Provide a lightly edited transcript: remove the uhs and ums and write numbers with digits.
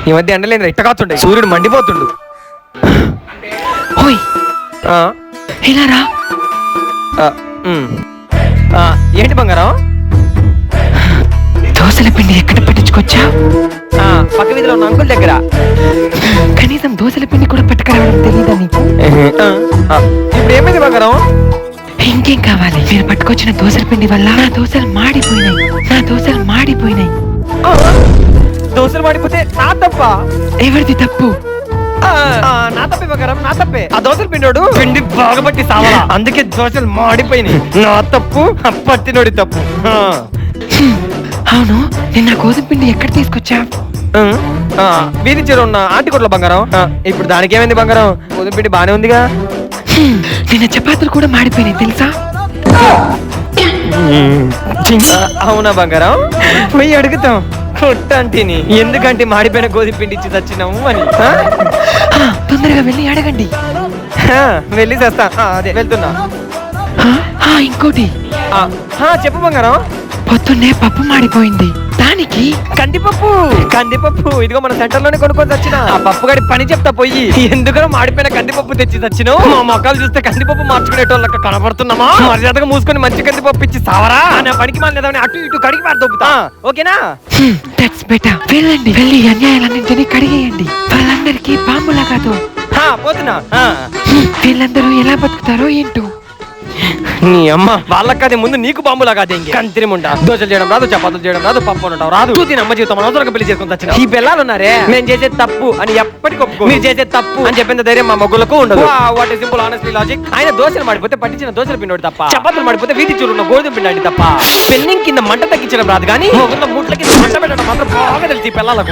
ఈ మధ్య ఎండలేదు ఇట్ట కాస్తుండే సూర్యుడు మండిపోతుండు. ఓయ్ ఇలా రా. ఏంటి బంగారం? దోశల పిండి ఎక్కడ పెట్టించుకొచ్చా? పక్క వీధిలో ఉన్న అంకుల్ దగ్గర. కనీసం దోశల పిండి కూడా పట్టుకురావడం తెలీదా నీకు? ఇప్పుడు ఏమైంది బంగారం? ఇంకేం కావాలి? మీరు పట్టుకొచ్చిన దోశల పిండి వల్ల నా దోశలు మాడిపోయినాయి. దోశలు మాడిపోతే నా తప్ప? ఎవరిది తప్పు? నా తప్పే బంగారం, నా తప్పే. ఆ దోశలు పిండోడు పిండి బాగా పట్టి సావాలా, అందుకే దోశలు మాడిపోయినాయి. నా తప్పు, పట్టినోడి తప్పు. అవును, నిన్న గోధుమ పిండి ఎక్కడ తీసుకొచ్చా? వీధి చెరువు ఉన్న ఆంటికోట్ల బంగారం. ఇప్పుడు దానికి ఏమైంది బంగారం? గోధుమ పిండి బానే ఉందిగా. నిన్న చపాతీలు కూడా మాడిపోయినాయి తెలుసా? అవునా బంగారం? పోయి అడుగుతాం కొట్టంటిని, ఎందుకంటే మాడిపోయిన గోధుమ పిండి ఇచ్చి తెచ్చినాము అని. తొందరగా వెళ్ళి అడగండి. వెళ్ళి చేస్తా. అదే వెళ్తున్నా. ఇంకోటి చెప్పు బంగారం. పొద్దున్నే పప్పు మాడిపోయింది, దానికి కందిపప్పు ఇదిగో మన సెంటర్ లోనే కొనుక్కొని తెచ్చిన. ఆ పప్పు గడి పని చెప్తా పోయి, ఎందుకనో మాడిపోయిన కందిపప్పు తెచ్చి తెచ్చినావు. మా మొక్కలు చూస్తే కందిపప్పు మార్చుకునేటోళ్ళకి కనబడుతున్నామా? మర్యాదగా మూసుకొని మంచి కందిపప్పు ఇచ్చి సావరా అనే పనికి మాలేదని అటు ఇటు కడిగి పారదొబ్బుతా. ఓకేనా? That's better. వెళ్ళండి, వెళ్ళి అన్యాయాలన్నింటినీ కడిగేయండి. వాళ్ళందరికీ బాంబులాగాదు. పోతున్నా. వీళ్ళందరూ ఎలా బతుకుతారో ఏంటో. నీ అమ్మ వాళ్ళకది ముందు నీకు బాంబులా కాదు. కంతిరిముండా దోశలు చేయడం రాదు, చపాతీలు చేయడం రాదు, పప్పు ఉండటం రాదు. దీని అమ్మ జీవితం అనవసరంగా పెళ్లి చేసుకుని వచ్చిన ఈ పిల్లలు ఉన్నారే, మేము చేసే తప్పు అని ఎప్పటికీ ఒప్పుకో. మీరు చేసే తప్పు అని చెప్పిన ధైర్యం మా మొగ్గులకు ఉండదు. What is simple honestly logic. ఆయన దోశలు మాడిపోతే పట్టించిన దోశల పిండి తప్ప, చపాతీలు మాడిపోతే వీధి చూరు ఉన్న గోధుమ పిండి తప్ప. పెన్నింగ్ కింద మంట తగ్గించడం రాదు, కానీ మొగ్గుల మూట్ల కింద మంట పెట్టడం మాత్రం బాగా తెలిసి పిల్లలకు.